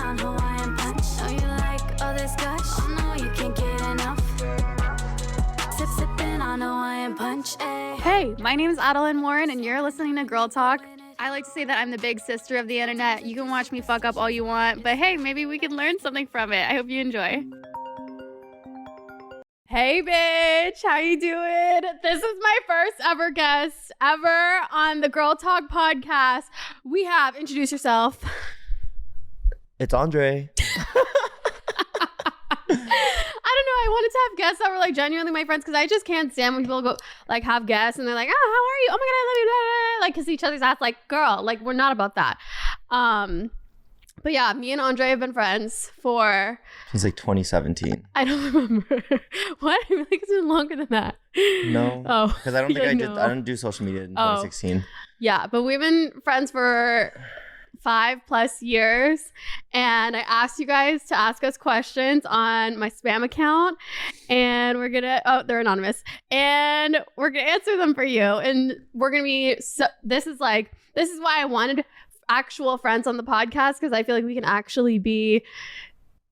on Hawaiian punch. Oh, you like all this gush? Oh no, you can't get enough. Sipping on Hawaiian punch. Hey, my name is Adelaine Warren, and you're listening to Girl Talk. I like to say that I'm the big sister of the internet. You can watch me fuck up all you want, but hey, maybe we can learn something from it. I hope you enjoy. Hey, bitch, how you doing? This is my first ever guest ever on the Girl Talk podcast. We have, introduce yourself. It's Andre. I don't know. I wanted to have guests that were like genuinely my friends because I just can't stand when people go like have guests and they're like, oh, how are you? Oh my God, I love you. Blah, blah, blah. Like kiss each other's ass. Like, girl, like we're not about that. But yeah, me and Andre have been friends for... Since like 2017. I don't remember. What? I feel like it's been longer than that. No. Oh. Because I don't think I didn't do social media in 2016. Yeah, but we've been friends for 5+ years. And I asked you guys to ask us questions on my spam account. And we're going to... Oh, they're anonymous. And we're going to answer them for you. And we're going to be... This is why I wanted... actual friends on the podcast, because I feel like we can actually be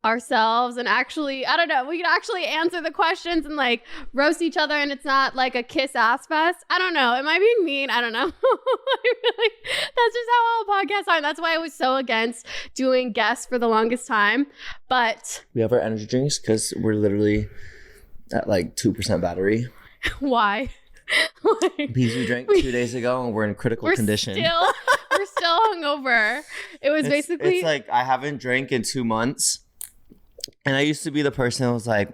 ourselves and actually, I don't know, we can actually answer the questions and like roast each other, and it's not like a kiss ass fest. I don't know. Am I being mean? I don't know. That's just how all podcasts are. That's why I was so against doing guests for the longest time. But we have our energy drinks because we're literally at like 2% battery. Why? Because we drank 2 days ago and we're in critical condition. We're still hungover. It was basically... It's like I haven't drank in 2 months. And I used to be the person that was like,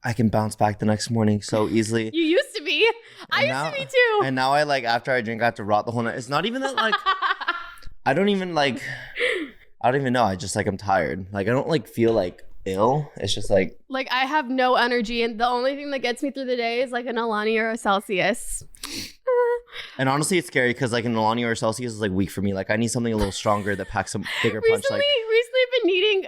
I can bounce back the next morning so easily. You used to be. I used to be too. And now I like, after I drink, I have to rot the whole night. It's not even that like... I don't even know. I just like, I'm tired. Like, I don't like feel like ill. It's just like I have no energy, and the only thing that gets me through the day is like an Alani or a Celsius. And honestly, it's scary because like an Alani or a Celsius is like weak for me. Like I need something a little stronger that packs a bigger punch. Recently I've been needing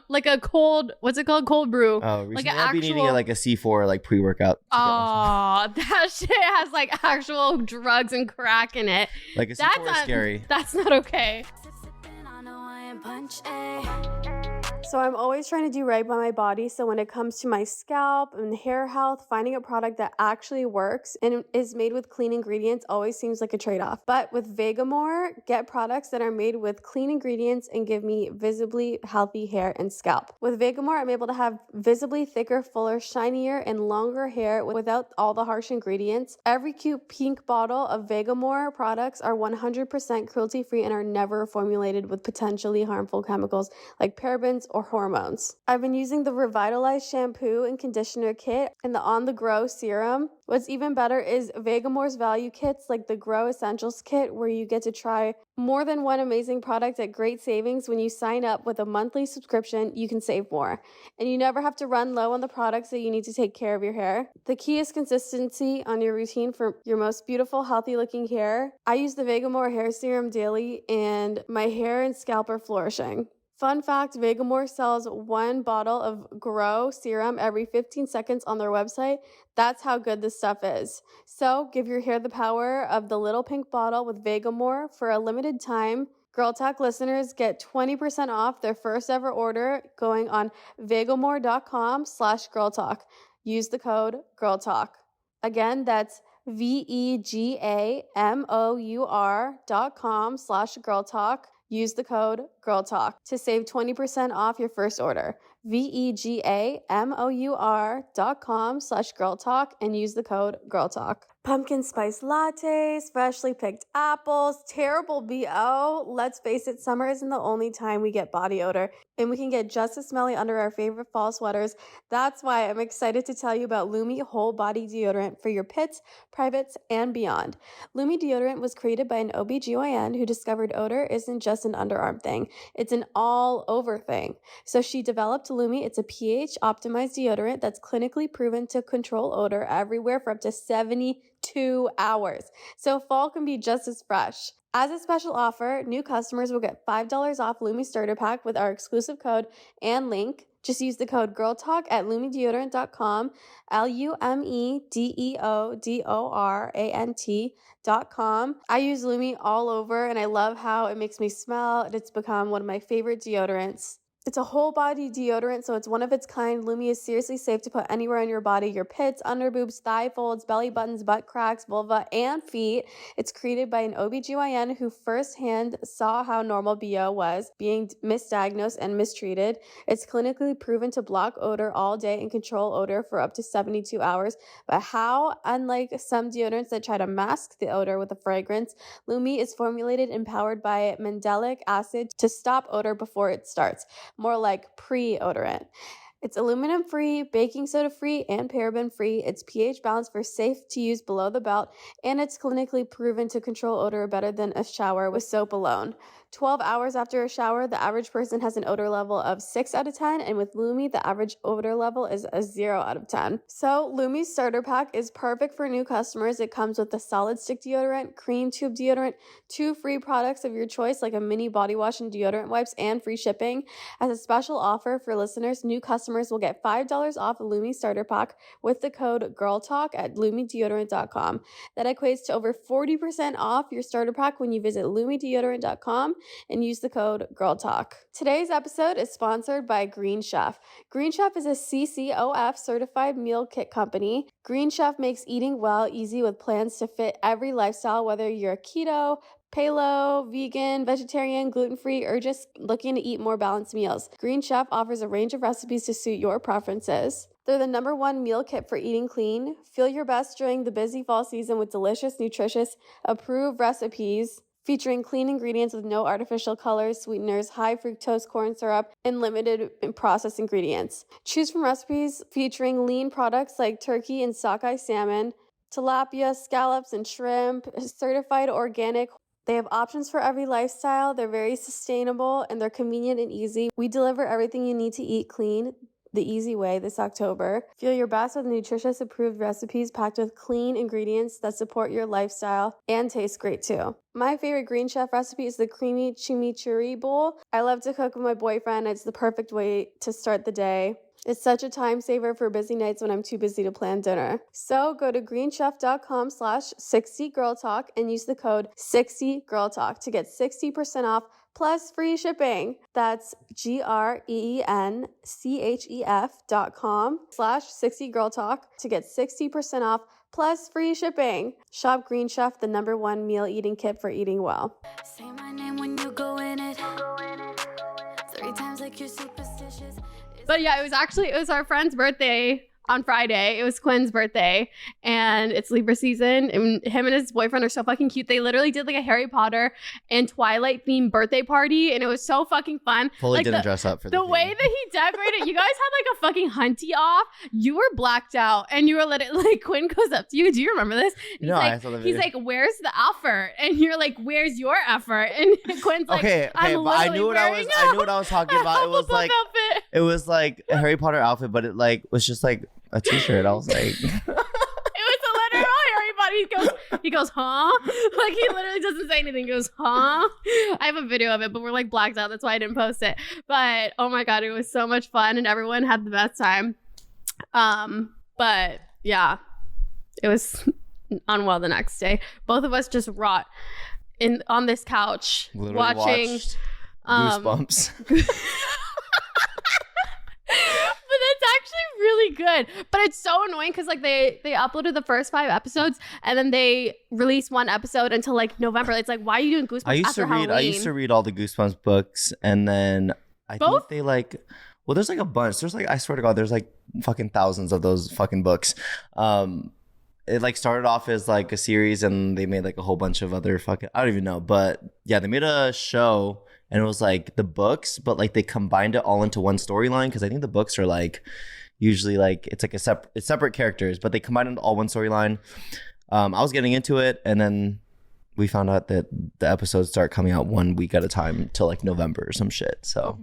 like a cold, what's it called? Cold brew. Oh, recently I've been needing like a C4 like pre-workout. Oh, that shit has like actual drugs and crack in it. Like a C4 is scary. That's not okay. Sipping on Hawaiian punch. So I'm always trying to do right by my body. So when it comes to my scalp and hair health, finding a product that actually works and is made with clean ingredients always seems like a trade-off. But with Vegamour, get products that are made with clean ingredients and give me visibly healthy hair and scalp. With Vegamour, I'm able to have visibly thicker, fuller, shinier, and longer hair without all the harsh ingredients. Every cute pink bottle of Vegamour products are 100% cruelty-free and are never formulated with potentially harmful chemicals like parabens or hormones. I've been using the Revitalized shampoo and conditioner kit and the On The Grow serum. What's even better is Vegamour's value kits like the Grow Essentials kit, where you get to try more than one amazing product at great savings. When you sign up with a monthly subscription, you can save more. And you never have to run low on the products that you need to take care of your hair. The key is consistency on your routine for your most beautiful, healthy looking hair. I use the Vegamour hair serum daily and my hair and scalp are flourishing. Fun fact, Vegamour sells 1 bottle of Grow serum every 15 seconds on their website. That's how good this stuff is. So give your hair the power of the little pink bottle with Vegamour for a limited time. Girl Talk listeners get 20% off their first ever order going on vegamour.com/girltalk. Use the code GIRLTALK. Again, that's vegamour.com/girltalk. Use the code GIRLTALK to save 20% off your first order. vegamour.com/girltalk and use the code GIRLTALK. Pumpkin spice lattes, freshly picked apples, terrible BO. Let's face it, summer isn't the only time we get body odor, and we can get just as smelly under our favorite fall sweaters. That's why I'm excited to tell you about Lumi Whole Body Deodorant for your pits, privates, and beyond. Lumi Deodorant was created by an OBGYN who discovered odor isn't just an underarm thing, it's an all-over thing. So she developed Lumi. It's a pH-optimized deodorant that's clinically proven to control odor everywhere for up to 72 hours. So fall can be just as fresh. As a special offer, new customers will get $5 off Lume Starter Pack with our exclusive code and link. Just use the code GIRLTALK at lumedeodorant.com, LumeDeodorant.com. I use Lumi all over, and I love how it makes me smell. It's become one of my favorite deodorants. It's a whole body deodorant, so it's one of its kind. Lumi is seriously safe to put anywhere on your body, your pits, underboobs, thigh folds, belly buttons, butt cracks, vulva, and feet. It's created by an OBGYN who firsthand saw how normal BO was, being misdiagnosed and mistreated. It's clinically proven to block odor all day and control odor for up to 72 hours. But how, unlike some deodorants that try to mask the odor with a fragrance, Lumi is formulated and powered by mandelic acid to stop odor before it starts. More like pre-odorant. It's aluminum-free, baking soda-free, and paraben-free. It's pH balanced for safe to use below the belt, and it's clinically proven to control odor better than a shower with soap alone. 12 hours after a shower, the average person has an odor level of 6 out of 10, and with Lumi, the average odor level is a 0 out of 10. So Lume Starter Pack is perfect for new customers. It comes with a solid stick deodorant, cream tube deodorant, 2 free products of your choice like a mini body wash and deodorant wipes, and free shipping. As a special offer for listeners, new customers will get $5 off a Lume Starter Pack with the code GIRLTALK at lumedeodorant.com. That equates to over 40% off your starter pack when you visit lumedeodorant.com and use the code GIRLTALK. Today's episode is sponsored by Green Chef. Green Chef is a CCOF certified meal kit company. Green Chef makes eating well easy with plans to fit every lifestyle, whether you're a keto, paleo, vegan, vegetarian, gluten-free, or just looking to eat more balanced meals. Green Chef offers a range of recipes to suit your preferences. They're the #1 meal kit for eating clean. Feel your best during the busy fall season with delicious, nutritious, approved recipes featuring clean ingredients with no artificial colors, sweeteners, high fructose corn syrup, and limited processed ingredients. Choose from recipes featuring lean products like turkey and sockeye salmon, tilapia, scallops, and shrimp, certified organic. They have options for every lifestyle. They're very sustainable and they're convenient and easy. We deliver everything you need to eat clean the easy way this October. Feel your best with nutritious approved recipes packed with clean ingredients that support your lifestyle and taste great too. My favorite Green Chef recipe is the creamy chimichurri bowl. I love to cook with my boyfriend. It's the perfect way to start the day. It's such a time saver for busy nights when I'm too busy to plan dinner. So go to greenchef.com/60girltalk and use the code 60girltalk to get 60% off plus free shipping. That's GRENCHEF.com/60girltalk to get 60% off plus free shipping. Shop Green Chef, the #1 meal eating kit for eating well. Say my name when you go in it. 3 times like you're superstitious. But yeah, it was our friend's birthday on Friday. It was Quinn's birthday, and it's Libra season, and him and his boyfriend are so fucking cute. They literally did like a Harry Potter and Twilight themed birthday party, and it was so fucking fun. Fully like didn't dress up for the way that he decorated. You guys had like a fucking hunty off. You were blacked out, and you were like Quinn goes up to you. Do you remember this? No, I saw the video. He's like, "Where's the effort?" And you're like, "Where's your effort?" And Quinn's like, okay, but I knew what I was talking about. It was like a Harry Potter outfit, but it like was just like a t-shirt. I was like, it was a literal Harry Potter. He goes, huh? Like he literally doesn't say anything. He goes, huh? I have a video of it, but we're like blacked out. That's why I didn't post it. But oh my God, it was so much fun and everyone had the best time. But yeah, it was unwell the next day. Both of us just rot on this couch literally watching Goosebumps. But that's actually really good. But it's so annoying because like they uploaded the first 5 episodes and then they released 1 episode until like November. It's like, why are you doing Goosebumps after Halloween? I used to read all the Goosebumps books, and then I think they like, well, there's like a bunch. There's like, I swear to God, there's like fucking thousands of those fucking books. It like started off as like a series, and they made like a whole bunch of other fucking, I don't even know, but yeah, they made a show. And it was like the books, but like they combined it all into one storyline, because I think the books are like usually like it's like it's separate characters, but they combined it all one storyline. I was getting into it, and then we found out that the episodes start coming out 1 week at a time till like November or some shit. So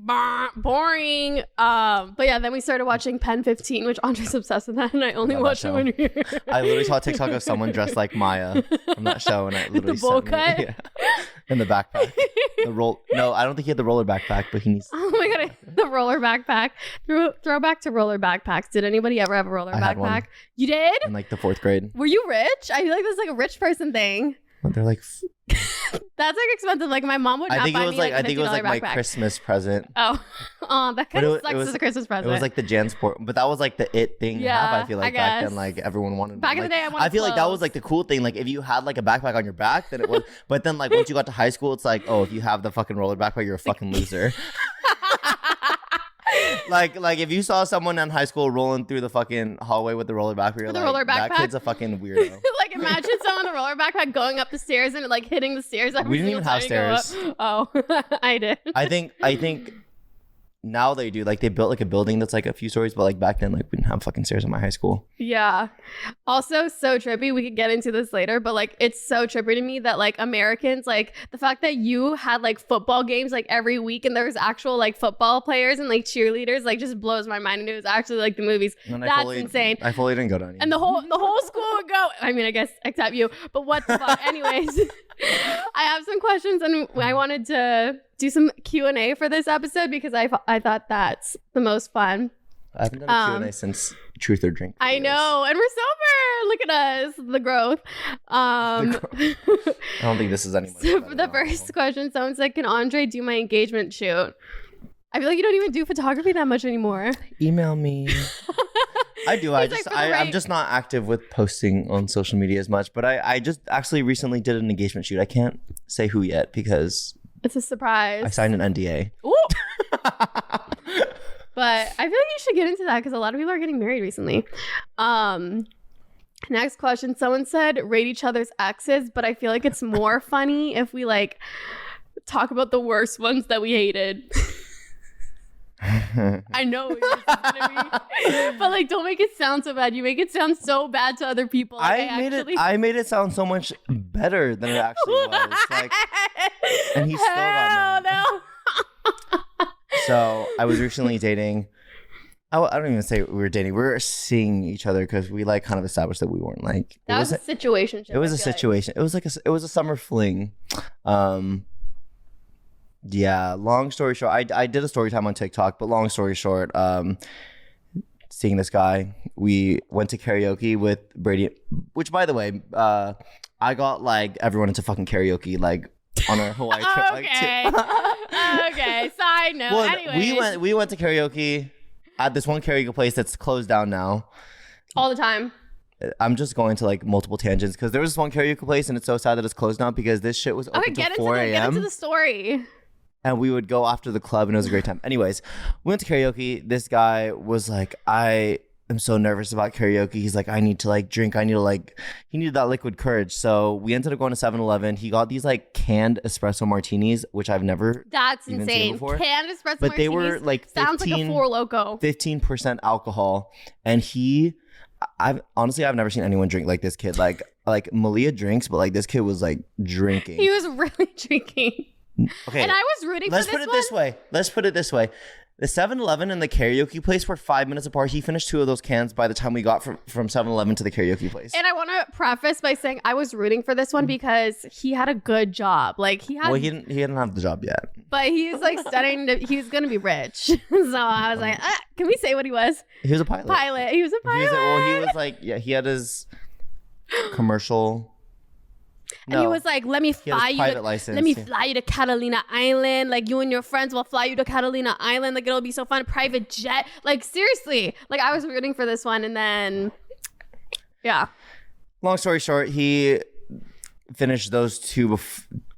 boring. But yeah, then we started watching Pen 15, which Andre's obsessed with that, and I only watch it when you're here. I literally saw a TikTok of someone dressed like Maya from that show, and I literally the bowl cut. Yeah. In the backpack. No, I don't think he had the roller backpack, but he needs. Oh my God, the roller backpack. Throwback to roller backpacks. Did anybody ever have a roller backpack? You did? In like the 4th grade. Were you rich? I feel like this is like a rich person thing. They're like That's like expensive. Like my mom would not buy me like a $50 I think it was like my backpack. Christmas present. Oh, that kind of sucks as a Christmas present. It was like the JanSport, but that was like the it thing to have. I feel like back then, like everyone wanted. Back in the day, I feel like that was like the cool thing. Like if you had like a backpack on your back, then it was. But then like once you got to high school, it's like, oh, if you have the fucking roller backpack, you're a fucking loser. like if you saw someone in high school rolling through the fucking hallway with the roller backpack, you're like, that kid's a fucking weirdo. Like imagine someone with a roller backpack going up the stairs and like hitting the stairs every We didn't even have stairs. Oh, I did. I think now they do. Like they built like a building that's like a few stories, but like back then, like we didn't have fucking stairs in my high school. Yeah. Also so trippy. We could get into this later, but like it's so trippy to me that like Americans, like the fact that you had like football games like every week and there was actual like football players and like cheerleaders like just blows my mind. And it was actually like the movies. That's insane. I fully didn't go to any. And the whole school would go. I mean, I guess except you. But what the fuck? Anyways, I have some questions and I wanted to do some Q&A for this episode because I thought that's the most fun. I haven't done a Q&A since Truth or Drink. I know, and we're sober. Look at us, the growth. I don't think this is anyone. So for the first question, someone said, "Can Andre do my engagement shoot?" I feel like you don't even do photography that much anymore. Email me. I do. I'm just not active with posting on social media as much. But I just actually recently did an engagement shoot. I can't say who yet because it's a surprise. I signed an NDA. Ooh. But I feel like you should get into that because a lot of people are getting married recently. Next question. Someone said rate each other's exes, but I feel like it's more funny if we like talk about the worst ones that we hated. I know what this is gonna be, but like don't make it sound so bad. You make it sound so bad to other people. Like, I made it sound so much better than it actually was. Like, and he still got mad. No. So I was recently dating. I don't even say we were dating. We were seeing each other because we like kind of established that we weren't like. That was a situation. It was a situation. It was like it was a summer fling. Yeah, long story short, I did a story time on TikTok, but long story short, seeing this guy, we went to karaoke with Brady, which by the way, I got like everyone into fucking karaoke like on our Hawaii trip. Okay. Okay, side note. Well, anyway. we went to karaoke at this one karaoke place that's closed down now. All the time. I'm just going to like multiple tangents because there was this one karaoke place and it's so sad that it's closed now because this shit was open till 4 a.m. Get into the story. And we would go after the club and it was a great time. Anyways, we went to karaoke. This guy was like, I am so nervous about karaoke. He's like, I need to like drink. He needed that liquid courage. So we ended up going to 7-Eleven. He got these like canned espresso martinees, which I've never That's even insane. seen before. Canned espresso but they were like 15, sounds like a Four Loko. 15% alcohol. And I've never seen anyone drink like this kid. Like Malia drinks, but like this kid was like drinking. He was really drinking. Okay. And I was rooting for this one. Let's put it this way. The 7-Eleven and the karaoke place were 5 minutes apart. He finished 2 of those cans by the time we got from 7-Eleven to the karaoke place. And I want to preface by saying I was rooting for this one because he had a good job. Like he didn't have the job yet. But he's like studying. He was gonna be rich. So I was like, can we say what he was? He was a pilot. He was a pilot. He was like, yeah, he had his commercial. And he was like, let me fly you to Catalina Island. Like you and your friends will fly you to Catalina Island. Like it'll be so fun. Private jet. Like seriously. Like I was rooting for this one. And then, yeah. Long story short, he finished those 2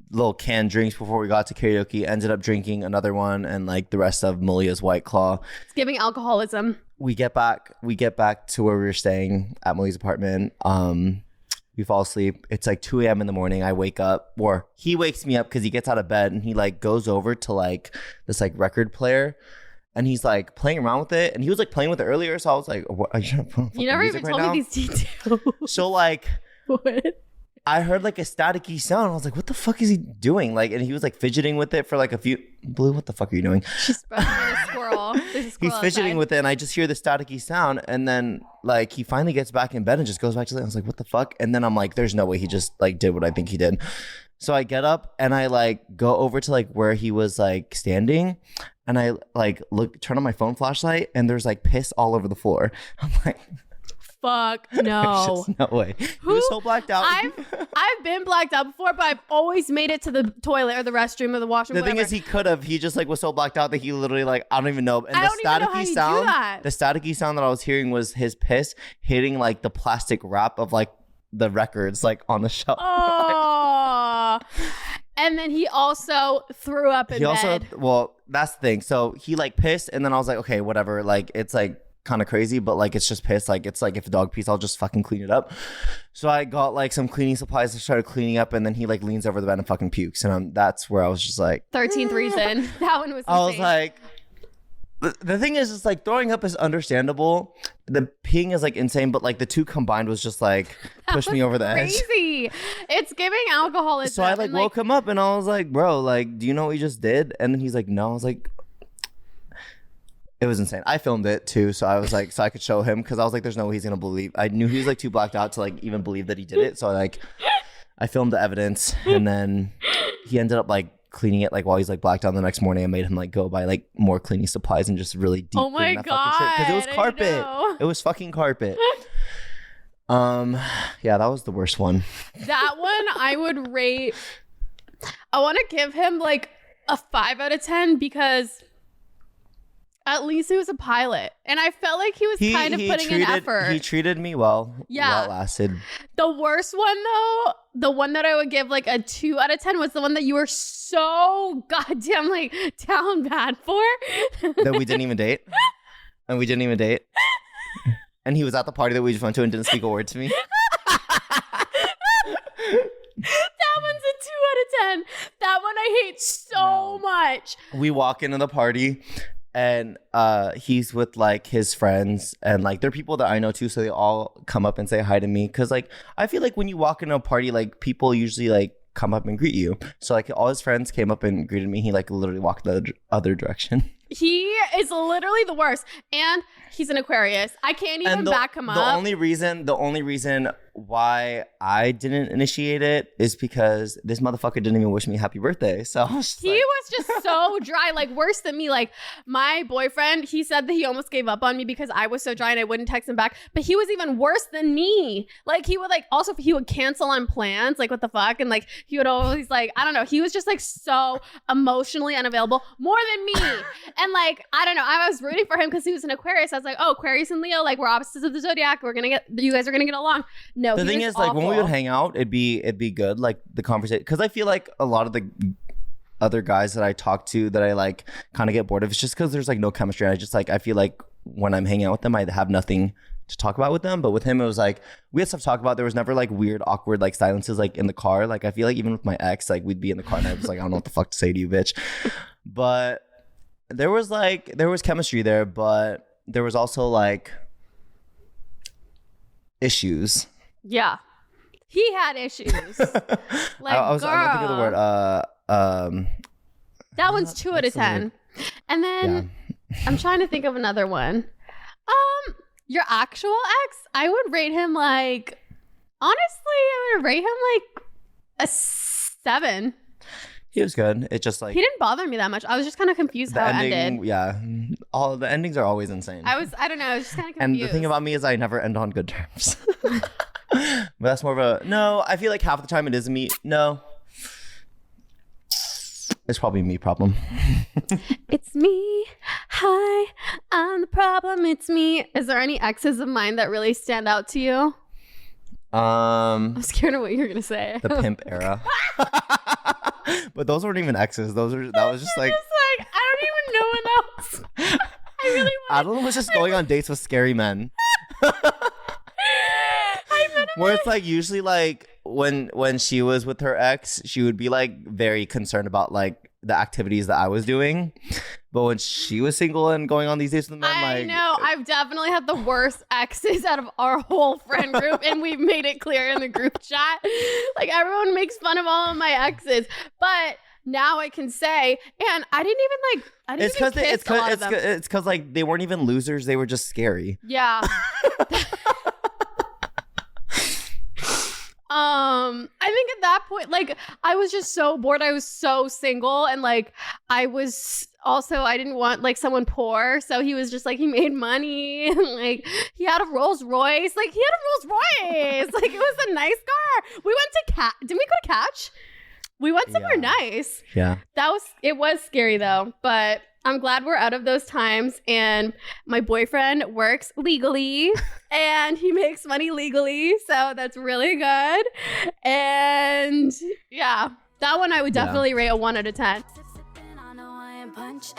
little canned drinks before we got to karaoke. Ended up drinking another one and like the rest of Malia's White Claw. It's giving alcoholism. We get back to where we were staying at Malia's apartment. We fall asleep. It's like 2 a.m. in the morning. I wake up, or he wakes me up because he gets out of bed and he like goes over to like this like record player and he's like playing around with it. And he was like playing with it earlier. So I was like, what, are you trying to put You never even told me these details. So like, what? I heard like a staticky sound. I was like, what the fuck is he doing? Like, and he was like fidgeting with it for like a few. Blue, what the fuck are you doing? She's a squirrel. There's a squirrel He's fidgeting with it, and I just hear the staticky sound. And then like he finally gets back in bed and just goes back to sleep. I was like, what the fuck? And then I'm like, there's no way he just like did what I think he did. So I get up and I like go over to like where he was like standing, and I like turn on my phone flashlight, and there's like piss all over the floor. I'm like, fuck no. There's no way. He was so blacked out. I've been blacked out before, but I've always made it to the toilet or the restroom or the washroom. The thing is, he could have. He just like was so blacked out that he literally like I don't even know. And the staticky sound that I was hearing was his piss hitting like the plastic wrap of like the records like on the shelf. Oh. And then he also threw up in bed. Well, that's the thing. So he like pissed, and then I was like, okay, whatever. Like it's like kind of crazy, but like it's just piss. Like it's like if a dog pees, I'll just fucking clean it up. So I got like some cleaning supplies and started cleaning up, and then he like leans over the bed and fucking pukes, and that's where I was just like 13th reason. That one was insane. I was like, the thing is, it's like throwing up is understandable. The peeing is like insane, but like the two combined was just like pushed me over the edge. Crazy. It's giving alcoholism. So I like woke him up and I was like, bro, like, do you know what you just did? And then he's like, no. I was like, it was insane. I filmed it too, so I was like, so I could show him because I was like, there's no way he's gonna believe. I knew he was like too blacked out to like even believe that he did it. So like, I filmed the evidence, and then he ended up like cleaning it like while he's like blacked out the next morning. I made him like go buy like more cleaning supplies and just really deep clean that fucking shit because it was carpet. It was fucking carpet. Yeah, that was the worst one. That one I would rate. I want to give him like a 5 out of 10 because at least he was a pilot, and I felt like he was kind of putting in effort. He treated me well. Yeah, well lasted. The worst one though, the one that I would give like a 2 out of 10 was the one that you were so goddamn like down bad for. That we didn't even date, and and he was at the party that we just went to and didn't speak a word to me. That one's a 2 out of 10. That one I hate so much. We walk into the party. And he's with like his friends, and like they're people that I know too, so they all come up and say hi to me because like I feel like when you walk into a party, like people usually like come up and greet you. So like all his friends came up and greeted me. He like literally walked the other direction. He is literally the worst, and he's an Aquarius. I can't even back him up. The only reason why I didn't initiate it is because this motherfucker didn't even wish me happy birthday. So was just so dry, like worse than me. Like my boyfriend, he said that he almost gave up on me because I was so dry and I wouldn't text him back. But he was even worse than me. Like he would he would cancel on plans. Like what the fuck? And like he would always like, I don't know. He was just like so emotionally unavailable, more than me. And like, I don't know. I was rooting for him because he was an Aquarius. I was like, oh, Aquarius and Leo, like we're opposites of the zodiac. You guys are gonna get along. No, the thing is, like when we would hang out, it'd be good, like the conversation, because I feel like a lot of the other guys that I talk to that I like kind of get bored of, it's just because there's like no chemistry. I feel like when I'm hanging out with them, I have nothing to talk about with them. But with him, it was like we had stuff to talk about. There was never like weird, awkward like silences like in the car. Like I feel like even with my ex, like we'd be in the car and I was like, I don't know what the fuck to say to you, bitch. But there was chemistry there, but there was also like issues. Yeah, he had issues. Like I'm not thinking of the word. That one's 2 out of 10. And then I'm trying to think of another one. Your actual ex, I would rate him like, honestly, I would rate him like a 7. He was good. It just like he didn't bother me that much. I was just kind of confused how it ended. Yeah, all the endings are always insane. I don't know. I was just kind of confused. And the thing about me is I never end on good terms. But that's more of a no. I feel like half the time it is me. No, it's probably me problem. It's me. Hi, I'm the problem. It's me. Is there any exes of mine that really stand out to you? I'm scared of what you're gonna say. The pimp era. But those weren't even exes. That was just like I don't even know what else. I really Adelaine was just going on dates with scary men. Where it's like usually like when she was with her ex, she would be like very concerned about like the activities that I was doing. But when she was single and going on these dates with men, I know I've definitely had the worst exes out of our whole friend group, and we've made it clear in the group chat. Like everyone makes fun of all of my exes, but now I can say, and I didn't even kiss a lot of them. It's because like they weren't even losers; they were just scary. Yeah. I think at that point, like, I was just so bored. I was so single, and like I didn't want like someone poor, so he was just like, he made money and like he had a Rolls Royce. Like, he had a Rolls Royce. Like, it was a nice car. We went to didn't we go to Catch? We went somewhere nice. Yeah. It was scary though, but I'm glad we're out of those times, and my boyfriend works legally and he makes money legally, so that's really good. And yeah, that one I would definitely rate a 1 out of 10. Sipping on a Hawaiian punch,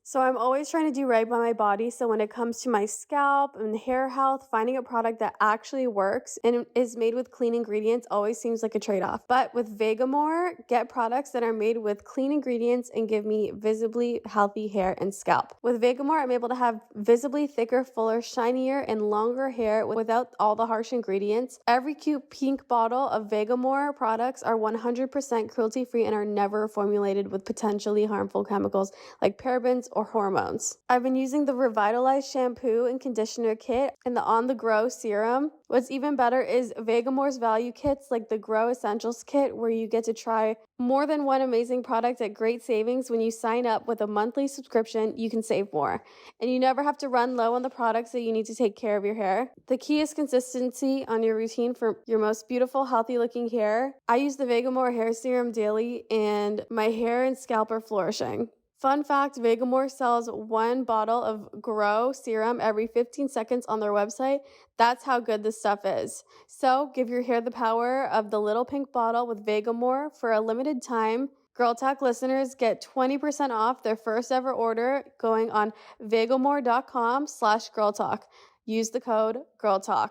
So I'm always trying to do right by my body. So when it comes to my scalp and hair health, finding a product that actually works and is made with clean ingredients always seems like a trade-off. But with Vegamour, get products that are made with clean ingredients and give me visibly healthy hair and scalp. With Vegamour, I'm able to have visibly thicker, fuller, shinier, and longer hair without all the harsh ingredients. Every cute pink bottle of Vegamour products are 100% cruelty-free and are never formulated with potentially harmful chemicals like parabens or hormones. I've been using the Revitalized shampoo and conditioner kit and the On The Grow serum. What's even better is Vegamour's value kits like the Grow Essentials kit, where you get to try more than one amazing product at great savings. When you sign up with a monthly subscription, you can save more. And you never have to run low on the products that you need to take care of your hair. The key is consistency on your routine for your most beautiful, healthy looking hair. I use the Vegamour hair serum daily and my hair and scalp are flourishing. Fun fact, Vegamour sells 1 bottle of Grow serum every 15 seconds on their website. That's how good this stuff is. So give your hair the power of the little pink bottle with Vegamour for a limited time. GIRLTALK listeners get 20% off their first ever order going on vegamour.com/girltalk. Use the code GIRLTALK.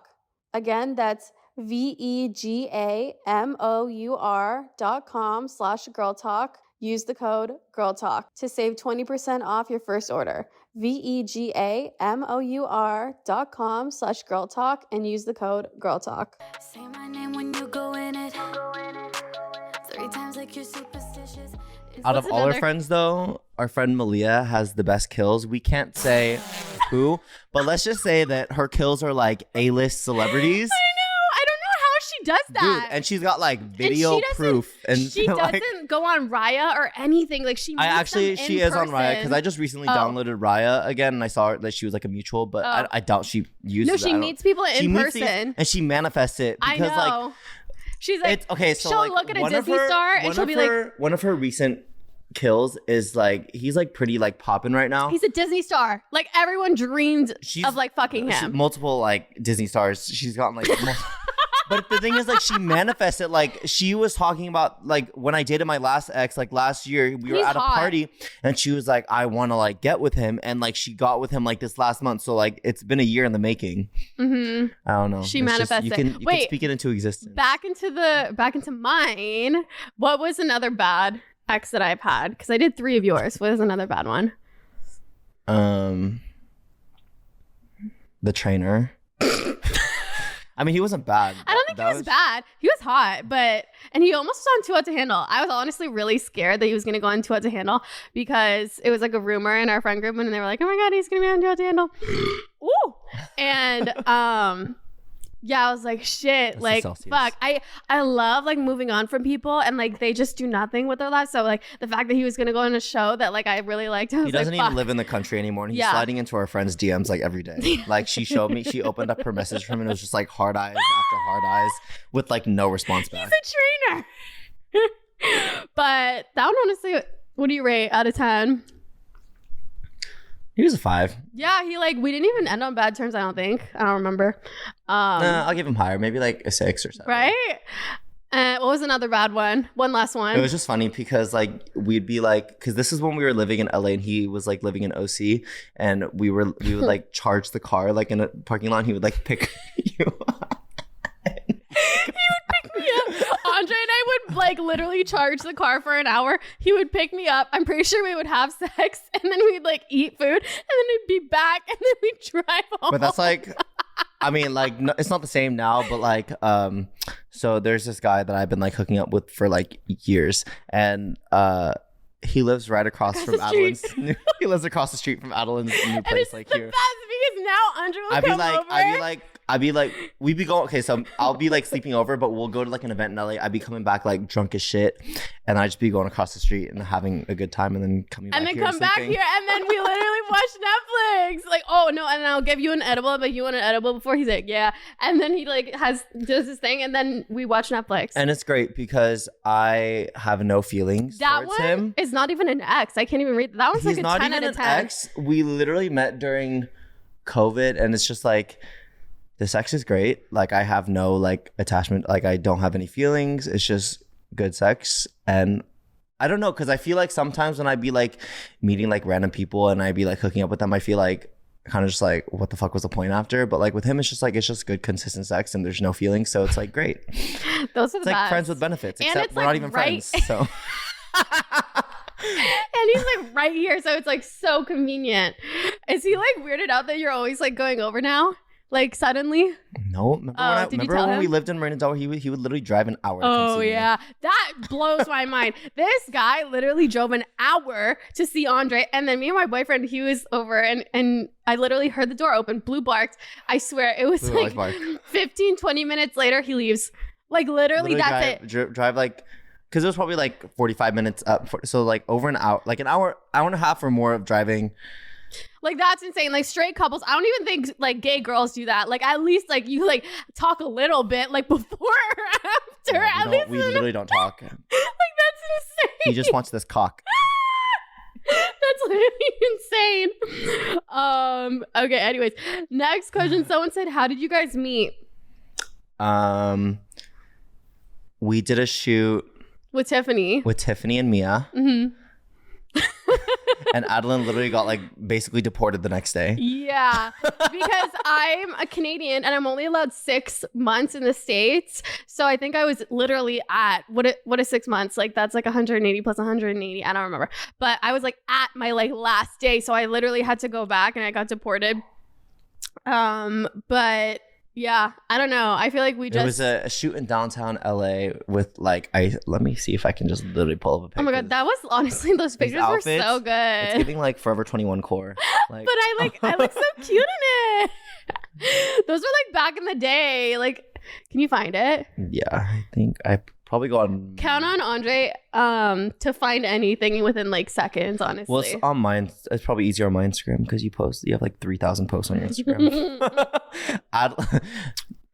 Again, that's vegamour.com/girltalk. Use the code GIRLTALK to save 20% off your first order. vegamour.com/girltalk and use the code GIRLTALK. Say my name when you go in it. 3 times like you're superstitious. Out of all our friends, though, our friend Malia has the best kills. We can't say who, but let's just say that her kills are like A-list celebrities. Does that. Dude, and she's got like video proof, and she doesn't go on Raya or anything. Like, she she is on Raya, because I just recently downloaded Raya again, and I saw that she was like a mutual, but I doubt she uses it. No, she meets people in person, and she manifests it because I know. Like she's like, okay, so she'll like, look at a Disney star and she'll be like, one of her recent kills is like, he's like pretty like popping right now. He's a Disney star. Like, everyone dreams of like fucking him. Multiple like Disney stars. She's gotten like But the thing is, like, she manifested, like, she was talking about, like, when I dated my last ex, like, last year, we were at a party, and she was like, I want to, like, get with him, and, like, she got with him, like, this last month, so, like, it's been a year in the making. Mm-hmm. I don't know. She manifested. You can speak it into existence. Back into mine. What was another bad ex that I've had? Because I did 3 of yours. What is another bad one? The trainer. I mean, he wasn't bad. I don't think he was bad. He was hot, and he almost was on Too Hot to Handle. I was honestly really scared that he was going to go on Too Hot to Handle, because it was like a rumor in our friend group, and they were like, oh my God, he's going to be on Too Hot to Handle. Ooh. And yeah, I was like, shit. That's like, fuck. I love like moving on from people, and like they just do nothing with their lives. So like the fact that he was gonna go on a show that like I really liked, he doesn't even live in the country anymore, and he's sliding into our friends' DMs like every day. Like, she showed me, she opened up her message from him, and it was just like hard eyes after hard eyes with like no response back. He's a trainer. But that one, honestly, what do you rate out of 10? He was a 5. Yeah, we didn't even end on bad terms, I don't think. I don't remember. I'll give him higher. Maybe like a 6 or 7. Right? What was another bad one? One last one. It was just funny because like we'd be like, because this is when we were living in LA and he was like living in OC, and we would like charge the car like in a parking lot, and he would like pick you up. He would pick me up. Andre and I would like literally charge the car for an hour. He would pick me up. I'm pretty sure we would have sex, and then we'd like eat food, and then we'd be back, and then we'd drive home. But that's like, I mean, like, no, it's not the same now, but like, so there's this guy that I've been like hooking up with for like years, and he lives right across from Adelaine's. He lives across the street from Adelaine's new place, like here. That's because now Andre will come over. I'd be like, I'd be like, we'd be going, okay, so I'll be like sleeping over, but we'll go to like an event in LA. I'd be coming back like drunk as shit. And I'd just be going across the street and having a good time and then coming back and then here come back sleeping. here and then we literally watch Netflix. Like, oh no, and I'll give you an edible, but you want an edible before? He's like, yeah. And then he like does his thing and then we watch Netflix. And it's great because I have no feelings that towards one him. is not even an ex. I can't even read that one's He's like a not 10 even out of an 10. ex. We literally met during COVID and it's just like, the sex is great. Like I have no like attachment. Like I don't have any feelings. It's just good sex. And I don't know, because I feel like sometimes when I be like meeting like random people and I be like hooking up with them, I feel like kind of just like, what the fuck was the point after? But like with him, it's just good, consistent sex and there's no feelings. So it's like great. Those are the It's like best. friends with benefits, And except it's, we're like, not even right- friends. So And he's like right here, so it's like so convenient. Is he like weirded out that you're always like going over now? Like suddenly? no, remember did you remember tell when we him? lived in Marina Del Rey, he would literally drive an hour to come Oh see me. yeah. That blows my mind. This guy literally drove an hour to see Andre, and then me and my boyfriend, he was over and I literally heard the door open, blue barked. I swear it was Blue always like bark. 15, 20 minutes later he leaves. Like literally that's it. Drive like, because it was probably like 45 minutes up. So like over an hour, like an hour and a half or more of driving. Like that's insane. Like straight couples, I don't even think like gay girls do that. Like at least like you like talk a little bit like before or after. At least We literally don't talk. like that's insane. He just wants this cock. That's literally insane. Okay, anyways. Next question. Someone said, how did you guys meet? We did a shoot With Tiffany. with Tiffany and Mia. Mm-hmm. And Adelaine literally got like basically deported the next day. Yeah, because I'm a Canadian and I'm only allowed 6 months in the States. So I think I was literally at what is 6 months? Like that's like 180 plus 180. I don't remember. But I was like at my like last day. So I literally had to go back and I got deported. But yeah, I don't know. I feel like we just... It was a shoot in downtown LA with like, let me see if I can just literally pull up a picture. Oh my God, that was honestly, those pictures were outfits, so good. It's giving like Forever 21 core. Like, But I look so cute in it. Those were like back in the day. Like, can you find it? yeah, I think I probably go on. Count on Andre to find anything within like seconds, honestly. Well, it's on mine. It's probably easier on my Instagram because you have like 3,000 posts on your Instagram.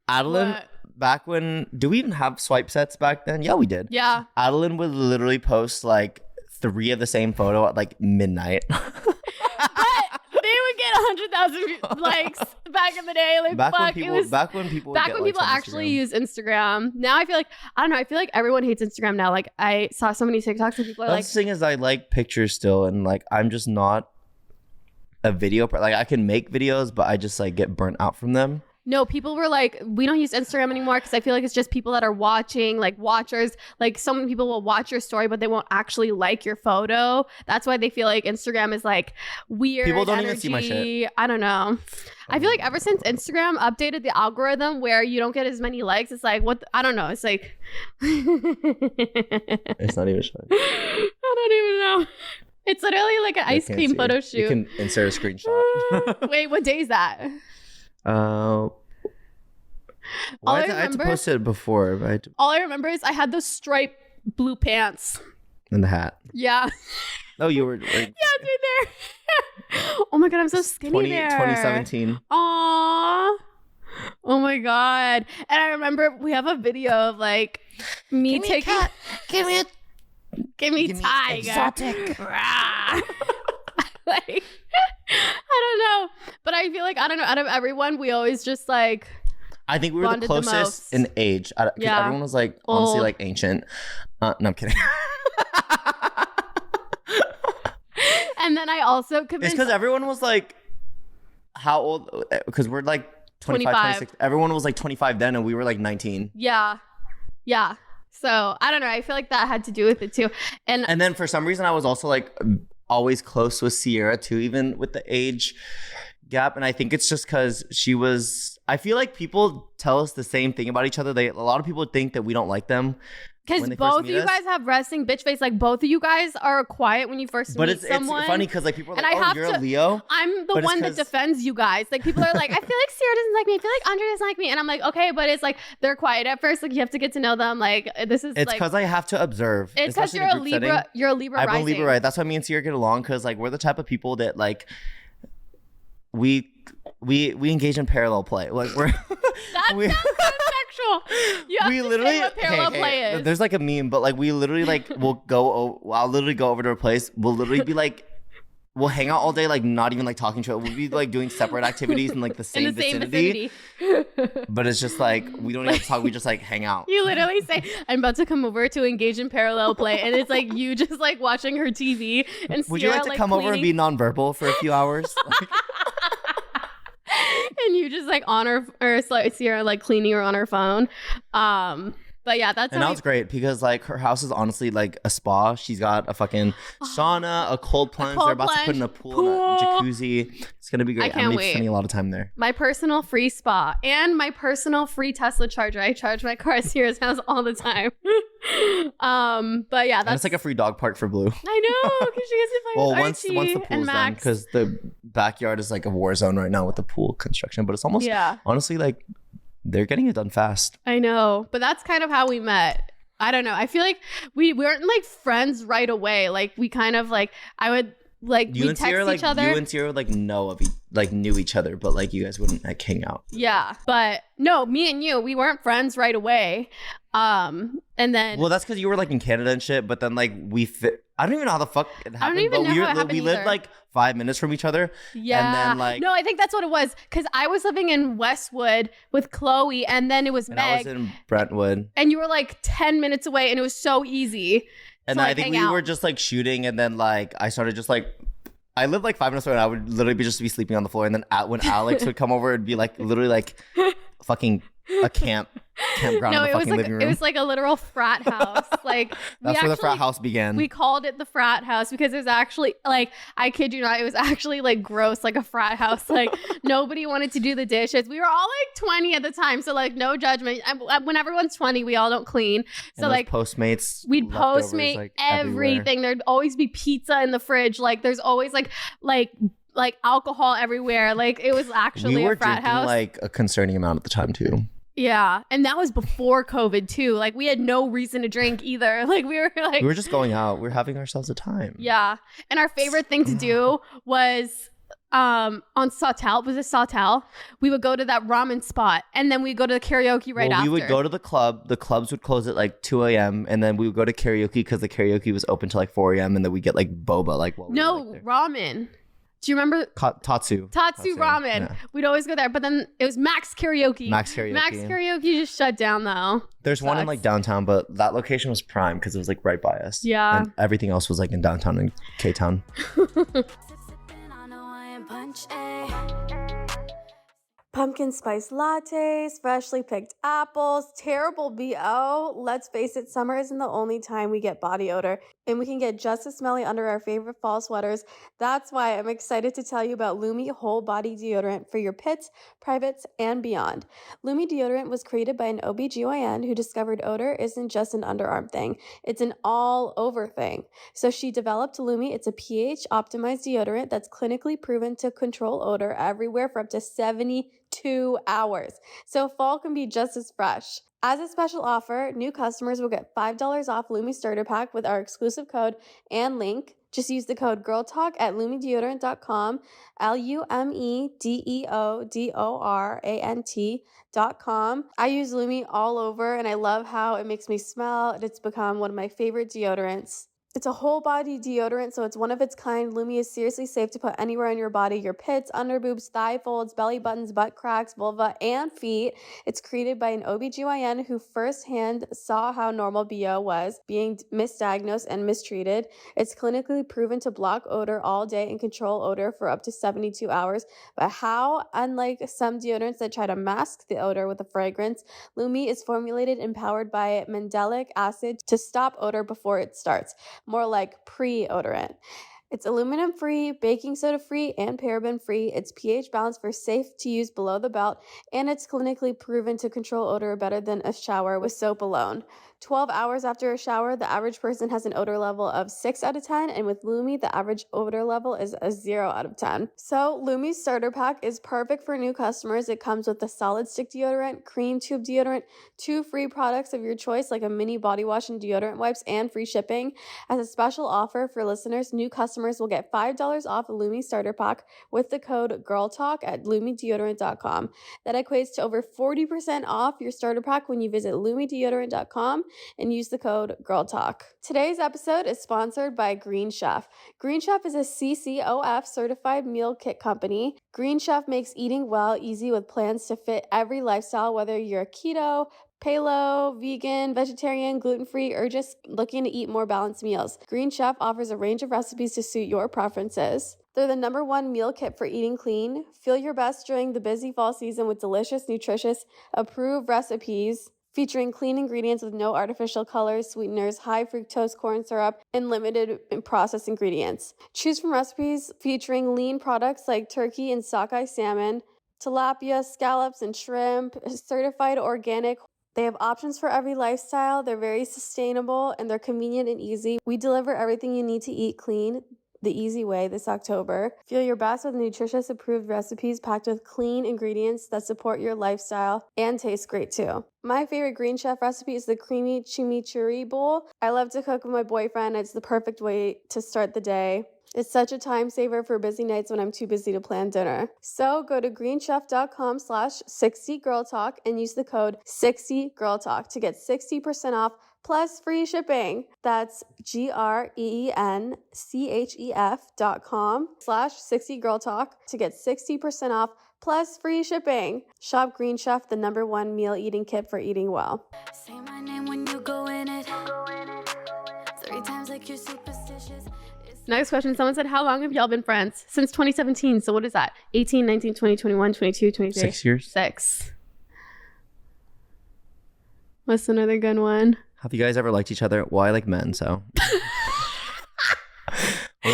Adelaine, What? back when, do we even have swipe sets back then? Yeah, we did. Yeah. Adelaine would literally post like 3 of the same photo at like midnight. But they would get 100,000 likes back in the day. Like, back when fuck, people, it was... back when people, would Back get when likes people on actually Instagram. use Instagram. Now I feel like, I don't know, I feel like everyone hates Instagram now. Like I saw so many TikToks and people are like, That's the thing is I like pictures still, and like I'm just not a video like I can make videos, but I just like get burnt out from them. no, people were like, we don't use Instagram anymore because I feel like it's just people that are watching, like watchers. Like so many people will watch your story, but they won't actually like your photo. That's why they feel like Instagram is like weird. People don't energy. even see my shit. I don't know. I feel like ever since Instagram updated the algorithm where you don't get as many likes, it's like, what? I don't know. It's like, It's not even showing. I don't even know. It's literally like an ice can't cream see. photo You shoot. can insert a screenshot. Wait, what day is that? Well, All I I had to remember- post it before, but All I remember is I had those striped blue pants. in the hat. Yeah. Oh, you were Yeah, dude, there. Oh my God, I'm so skinny there. 2017. Aww. Oh my God. And I remember we have a video of like me taking... Give me tiger. exotic. Rah. Like, I don't know. But I feel like, I don't know, out of everyone, we always just like... I think we were the Bonded the most. closest in age. 'Cause Yeah. everyone was like honestly Old. like ancient. No, I'm kidding. And then I also It's convinced... because everyone was like, how old? Because we're like 25, 25. 26. Everyone was like 25 then, and we were like 19. Yeah. Yeah. So, I don't know. I feel like that had to do with it too. And then for some reason, I was also like always close with Sierra too, even with the age gap. And I think it's just because she was. I feel like people tell us the same thing about each other. A lot of people think that we don't like them Because both of you guys have resting bitch face. Like, both of you guys are quiet when you first meet someone. It's funny because like people are And like, I oh, you're a Leo. I'm the one that defends you guys. Like, people are like, I feel like Sierra doesn't like me. I feel like Andre doesn't like me. And I'm like, okay, but it's like they're quiet at first. Like, you have to get to know them. Like, this is it's because I have to observe. It's because you're a Libra. Setting. You're a Libra rising. I'm a Libra, right? That's why me and Sierra get along, because like we're the type of people that like we engage in parallel play. Like we're you have to say what parallel play is. There's like a meme, but like we literally like I'll literally go over to her place. We'll literally be like, we'll hang out all day, like not even like talking to it. We'll be like doing separate activities in like the same vicinity. But it's just like we don't even talk. We just like hang out. You literally say, "I'm about to come over to engage in parallel play," and it's like you just like watching her TV. And would you like to come over and be nonverbal for a few hours? And you just like on her, or Sierra like cleaning her on her phone. But yeah, that's. And now it's great because like her house is honestly like a spa. She's got a fucking sauna, a cold plunge. They're about to put in a pool. And a jacuzzi. It's gonna be great. I'm gonna be spending a lot of time there. My personal free spa and my personal free Tesla charger. I charge my car at Sierra's house all the time. But yeah, that's. And it's like a free dog park for Blue. I know, because she gets to play with Archie once the pool's done, because the backyard is like a war zone right now with the pool construction. But it's almost honestly like. They're getting it done fast. I know. But that's kind of how we met. I don't know. I feel like we weren't like friends right away. Like we kind of like, I would like, we text each other. You and Sierra like knew each other, but like you guys wouldn't like hang out. Yeah. But no, me and you, we weren't friends right away. And then. Well, that's because you were like in Canada and shit. But then like I don't even know how the fuck it happened. I don't even know how it happened. We lived like 5 minutes from each other. Yeah. And then like. No, I think that's what it was. Because I was living in Westwood with Chloe, and then it was Meg. I was in Brentwood. And you were like 10 minutes away, and it was so easy. And I think we were just like shooting, and then like I started just like. I lived like 5 minutes away, and I would literally be sleeping on the floor. And then when Alex would come over, it'd be like literally like fucking a campground in the fucking living room. It was like a literal frat house. Like that's where the frat house began. We called it the frat house because it was actually like, I kid you not, it was actually like gross, like a frat house. Like nobody wanted to do the dishes. We were all like 20 at the time, so like no judgment. When everyone's 20, we all don't clean. So like Postmates, we'd Postmate like everything. Everywhere. There'd always be pizza in the fridge. Like there's always like alcohol everywhere. Like it was actually a frat house. Like a concerning amount at the time too. Yeah, and that was before COVID too. Like we had no reason to drink either. Like we were just going out. We were having ourselves a time. Yeah, and our favorite thing to do was on Sawtelle. Was it Sawtelle? We would go to that ramen spot, and then we'd go to the karaoke after. We would go to the club. The clubs would close at like 2 a.m. and then we would go to karaoke because the karaoke was open till like 4 a.m. and then we get like boba. Like ramen. Do you remember Tatsu ramen? Yeah. We'd always go there, but then it was Max Karaoke. Max Karaoke just shut down though. There's one in like downtown, but that location was prime because it was like right by us. Yeah. And everything else was like in downtown and K-Town. Pumpkin spice lattes, freshly picked apples, terrible BO. Let's face it, summer isn't the only time we get body odor, and we can get just as smelly under our favorite fall sweaters. That's why I'm excited to tell you about Lumi Whole Body Deodorant for your pits, privates, and beyond. Lumi Deodorant was created by an OBGYN who discovered odor isn't just an underarm thing, it's an all-over thing. So she developed Lumi. It's a pH-optimized deodorant that's clinically proven to control odor everywhere for up to 72 hours. So fall can be just as fresh. As a special offer, new customers will get $5 off Lume Starter Pack with our exclusive code and link. Just use the code GIRLTALK at lumedeodorant.com, LumeDeodorant.com. I use Lumi all over, and I love how it makes me smell, and it's become one of my favorite deodorants. It's a whole body deodorant, so it's one of its kind. Lumi is seriously safe to put anywhere on your body, your pits, under boobs, thigh folds, belly buttons, butt cracks, vulva, and feet. It's created by an OBGYN who firsthand saw how normal BO was, being misdiagnosed and mistreated. It's clinically proven to block odor all day and control odor for up to 72 hours. But how, unlike some deodorants that try to mask the odor with a fragrance, Lumi is formulated and powered by mandelic acid to stop odor before it starts. More like pre-odorant. It's aluminum-free, baking soda-free, and paraben-free. It's pH balanced for safe to use below the belt, and it's clinically proven to control odor better than a shower with soap alone. 12 hours after a shower, the average person has an odor level of 6 out of 10, and with Lumi, the average odor level is a 0 out of 10. So Lume Starter Pack is perfect for new customers. It comes with a solid stick deodorant, cream tube deodorant, 2 free products of your choice like a mini body wash and deodorant wipes, and free shipping. As a special offer for listeners, new customers will get $5 off a Lume Starter Pack with the code GIRLTALK at lumedeodorant.com. That equates to over 40% off your starter pack when you visit lumedeodorant.com and use the code GIRLTALK. Today's episode is sponsored by Green Chef. Green Chef is a CCOF certified meal kit company. Green Chef makes eating well easy with plans to fit every lifestyle, whether you're a keto, paleo, vegan, vegetarian, gluten-free, or just looking to eat more balanced meals. Green Chef offers a range of recipes to suit your preferences. They're the #1 meal kit for eating clean. Feel your best during the busy fall season with delicious, nutritious, approved recipes featuring clean ingredients with no artificial colors, sweeteners, high fructose corn syrup, and limited processed ingredients. Choose from recipes featuring lean products like turkey and sockeye salmon, tilapia, scallops, and shrimp, certified organic. They have options for every lifestyle. They're very sustainable and they're convenient and easy. We deliver everything you need to eat clean the easy way this October. Feel your best with nutritious approved recipes packed with clean ingredients that support your lifestyle and taste great too. My favorite Green Chef recipe is the creamy chimichurri bowl. I love to cook with my boyfriend. It's the perfect way to start the day. It's such a time saver for busy nights when I'm too busy to plan dinner. So go to greenchef.com/60girltalk and use the code 60girltalk to get 60% off plus free shipping. That's GRENCHEF.com/60girltalk to get 60% off plus free shipping. Shop Green Chef, the #1 meal eating kit for eating well. Say my name when you go in it. 3 times like you're superstitious. Next question. Someone said, how long have y'all been friends? Since 2017. So what is that? 18, 19, 20, 21, 22, 23? 6 years. 6. What's another good one? Have you guys ever liked each other? Well, I like men, so. Wait, I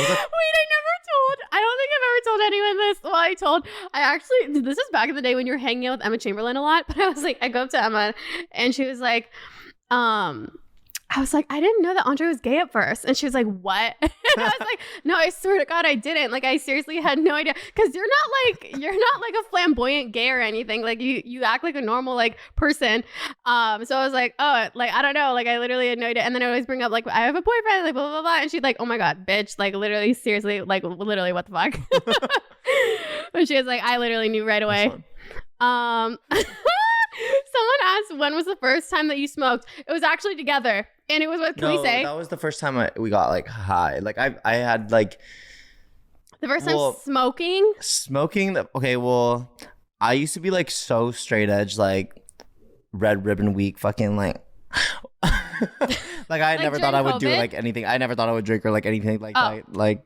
don't think I've ever told anyone this. Well, this is back in the day when you were hanging out with Emma Chamberlain a lot, but I was like, I go up to Emma and she was like, I was like, I didn't know that Andre was gay at first. And she was like, what? And I was like, no, I swear to God, I didn't. Like, I seriously had no idea. Because you're not like a flamboyant gay or anything. Like, you act like a normal, like, person. So I was like, oh, like, I don't know. Like, I literally had no idea. And then I always bring up, like, I have a boyfriend, like, blah, blah, blah. And she's like, oh my God, bitch. Like, literally, seriously, like, literally, what the fuck? But she was like, I literally knew right away. Someone asked, when was the first time that you smoked? It was actually together. And it was with, can we say? That was the first time we got like high. Like I had like. The first time smoking? Okay, well, I used to be like so straight edge, like red ribbon week, fucking like. Like I never thought I would do like anything. I never thought I would drink or like anything like that. Like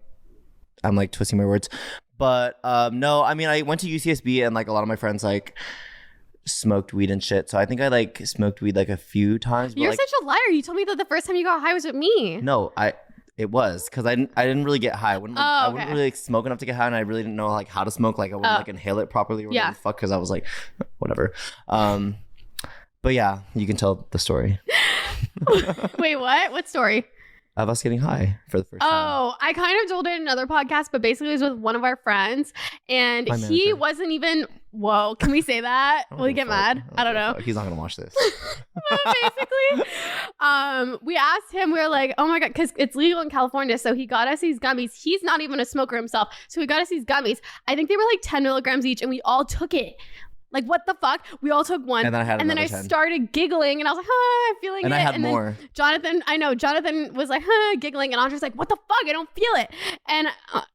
I'm like twisting my words. But no, I mean, I went to UCSB and like a lot of my friends like smoked weed and shit. So I think I like smoked weed like a few times. But, You're like, such a liar. You told me that the first time you got high was with me. No, it was because I didn't really get high. I wouldn't really like, smoke enough to get high, and I really didn't know like how to smoke. Like I wouldn't like inhale it properly or whatever the fuck, because I was like whatever. But yeah, you can tell the story. Wait, what story? Of us getting high for the first time. Oh, I kind of told it in another podcast, but basically it was with one of our friends, and he wasn't even. Whoa, can we say that? Will he get mad? I don't know. He's not gonna watch this. Well, basically, we asked him. We were like, "Oh my God," because it's legal in California. So he got us these gummies. He's not even a smoker himself, so he got us these gummies. I think they were like 10 milligrams each, and we all took it. Like, what the fuck? We all took one. And then I started giggling and I was like, I'm feeling and it. I had and more. Jonathan was like, giggling. And Andre's like, what the fuck? I don't feel it. And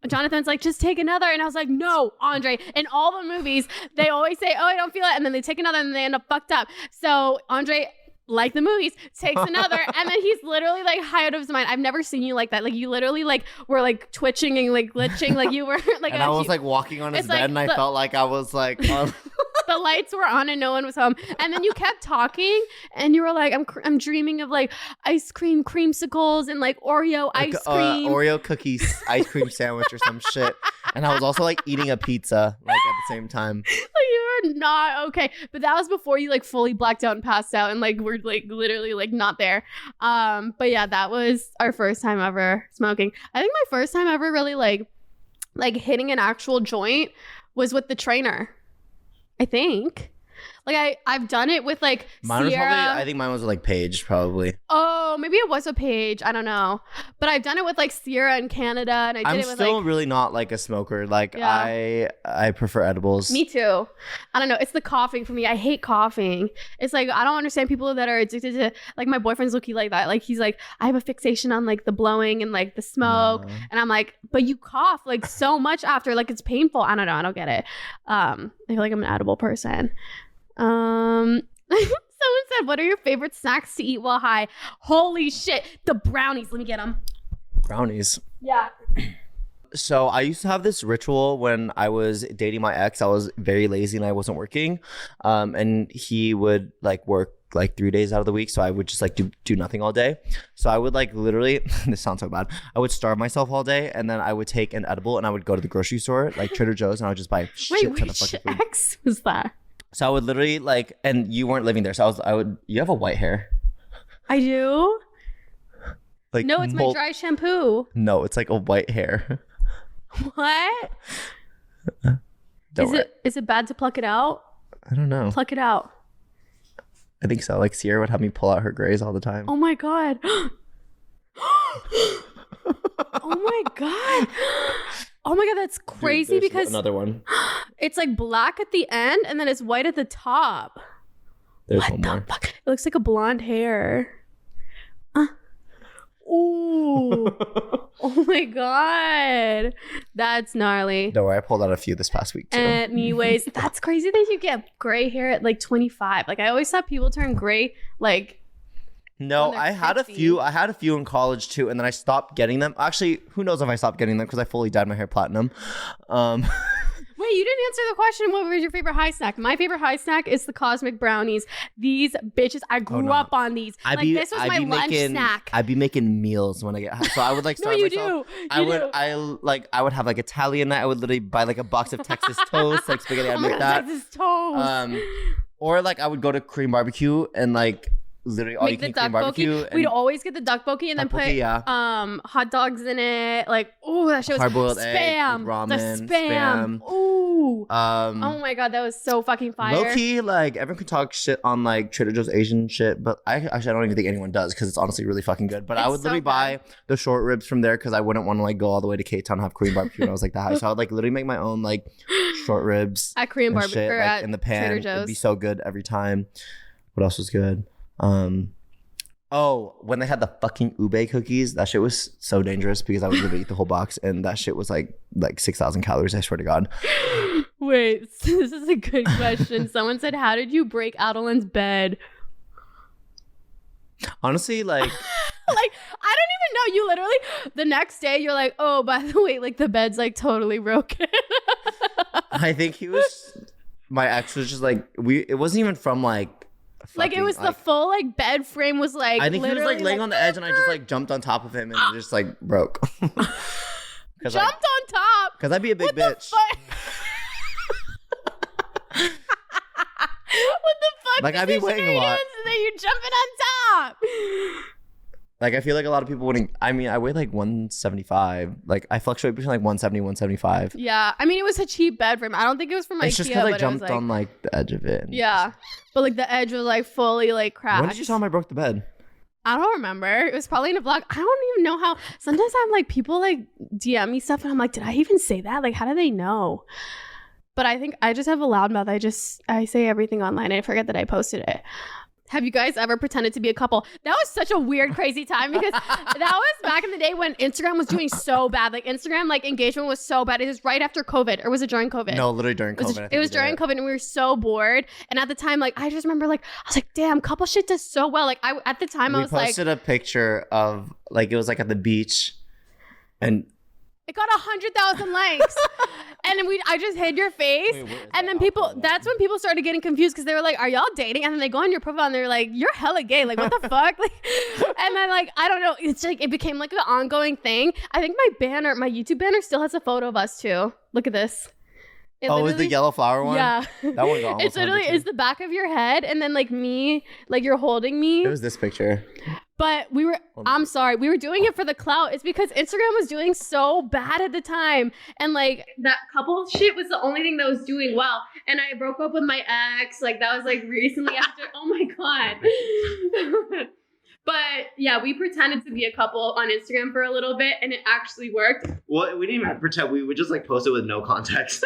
Jonathan's like, just take another. And I was like, no, Andre. In all the movies, they always say, oh, I don't feel it. And then they take another and they end up fucked up. So Andre, like the movies, takes another, and then he's literally like high out of his mind. I've never seen you like that. Like you literally like were like twitching and like glitching, like you were like. And I was like walking on his bed, and I felt like I was like. The lights were on and no one was home, and then you kept talking, and you were like, "I'm dreaming of like ice cream creamsicles and like Oreo ice cream, Oreo cookies, ice cream sandwich or some shit." And I was also like eating a pizza like at the same time. Like you were were not okay. But that was before you like fully blacked out and passed out and like we're like literally like not there. But yeah, that was our first time ever smoking. I think my first time ever really like hitting an actual joint was with the trainer. I think. Like I've done it with like mine was Sierra. probably, I think mine was with like Paige probably. Oh, maybe it was a Paige. I don't know. But I've done it with like Sierra in Canada, and I did it with still like really not like a smoker. Like Yeah. I prefer edibles. Me too. I don't know. It's the coughing for me. I hate coughing. It's like I don't understand people that are addicted to like my boyfriend's looky like that. Like he's like, I have a fixation on like the blowing and like the smoke. No. And I'm like, but you cough like so much after, like it's painful. I don't know. I don't get it. I feel like I'm an edible person. Someone said, what are your favorite snacks to eat while high? Holy shit, the brownies. Let me get them. Brownies. Yeah. So I used to have this ritual when I was dating my ex. I was very lazy and I wasn't working, and he would like work like 3 days out of the week, so I would just like do nothing all day. So I would like literally this sounds so bad, I would starve myself all day, and then I would take an edible and I would go to the grocery store like Trader Joe's, and I would just buy shit ton of fucking food. Ex was that? So I would literally like, and you weren't living there, so you have a white hair. I do? Like No, it's my dry shampoo. No, it's like a white hair. What? Don't worry. Is it bad to pluck it out? I don't know. Pluck it out. I think so. Like Sierra would have me pull out her grays all the time. Oh my god. Oh my god. Oh my god, that's crazy. Dude, because another one. it's like black at the end and then it's white at the top. There's What one the more. fuck? It looks like a blonde hair. Ooh. Oh my god. That's gnarly. Don't worry, I pulled out a few this past week too. Anyways, that's crazy that you get gray hair at like 25. Like I always thought people turn gray like No, when they're I had 50. a few in college too, and then I stopped getting them. Actually, who knows if I stopped getting them because I fully dyed my hair platinum. Wait, you didn't answer the question. What was your favorite high snack? My favorite high snack is the Cosmic Brownies. These bitches, I grew up on these. This was my lunch snack. I'd be making meals when I get high. So I would like No, start you myself. do. I would have like Italian night. I would literally buy like a box of Texas toast, like spaghetti. I'd Oh my make god, that. Texas toast. Or like I would go to Korean barbecue and like literally all you Make can the eat Korean duck barbecue. pokey. We'd always get the duck pokey and then put Tteokbokki, yeah. hot dogs in it. Like, oh, that shit was Hard-boiled egg spam. with ramen, The spam. spam. Ooh. Oh my god, that was so fucking fire. Low key, like everyone can talk shit on like Trader Joe's Asian shit, but I don't even think anyone does because it's honestly really fucking good. But I It's would so literally good. buy the short ribs from there because I wouldn't want to like go all the way to K-Town and have Korean barbecue when I was like that high. So I would like literally make my own like short ribs At Korean and barbecue shit, or like, at in the pan. Trader It'd Joe's. be so good every time. What else was good? Oh, when they had the fucking ube cookies, that shit was so dangerous because I would literally eat the whole box, and that shit was like 6,000 calories. I swear to God. Wait, this is a good question. Someone said, how did you break Adeline's bed? Honestly, like Like, I don't even know. You literally, the next day, you're like, oh, by the way, like the bed's like totally broken. I think my ex was just like it wasn't even from like Like, it fucking, was the like, full like bed frame was like. I think he was like literally, laying on the edge, and I just like jumped on top of him and it just like broke. jumped on top. Because I'd be a big What the bitch. fuck? What the fuck? Like, I'd be weighing a lot. And then you're jumping on top. Like I feel like a lot of people wouldn't. I mean, I weigh like 175. Like I fluctuate between like 170, 175. Yeah, I mean, it was a cheap bed frame. I don't think it was from IKEA. It's just because I but it was, jumped like, on like the edge of it. Yeah, but like the edge was like fully like cracked. When did you tell him I broke the bed? I don't remember. It was probably in a vlog. I don't even know how. Sometimes I'm like, people like DM me stuff and I'm like, did I even say that? Like, how do they know? But I think I just have a loud mouth. I say everything online. I forget that I posted it. Have you guys ever pretended to be a couple? That was such a weird, crazy time because that was back in the day when Instagram was doing so bad. Like Instagram, like engagement was so bad. It was right after COVID, or was it during COVID? No, literally during COVID. I think It was we did during COVID, and we were so bored. And at the time, like I just remember, like I was like, "Damn, couple shit does so well." Like at the time, I was like, we posted a picture of like it was like at the beach, and it got 100,000 likes. And then I just hid your face. Wait, and then that's when people started getting confused because they were like, are y'all dating? And then they go on your profile and they're like, you're hella gay. Like, what the fuck? Like, and then like, I don't know. It's like, it became like an ongoing thing. I think my YouTube banner still has a photo of us too. Look at this. It Oh, is the literally- yellow flower one? Yeah. That one got It's literally is the back of your head and then like me, like you're holding me. It was this picture. But I'm sorry, we were doing it for the clout. It's because Instagram was doing so bad at the time. And like that couple shit was the only thing that was doing well. And I broke up with my ex. Like that was like recently after, oh my God. But yeah, we pretended to be a couple on Instagram for a little bit and it actually worked. Well, we didn't even pretend. We would just like post it with no context.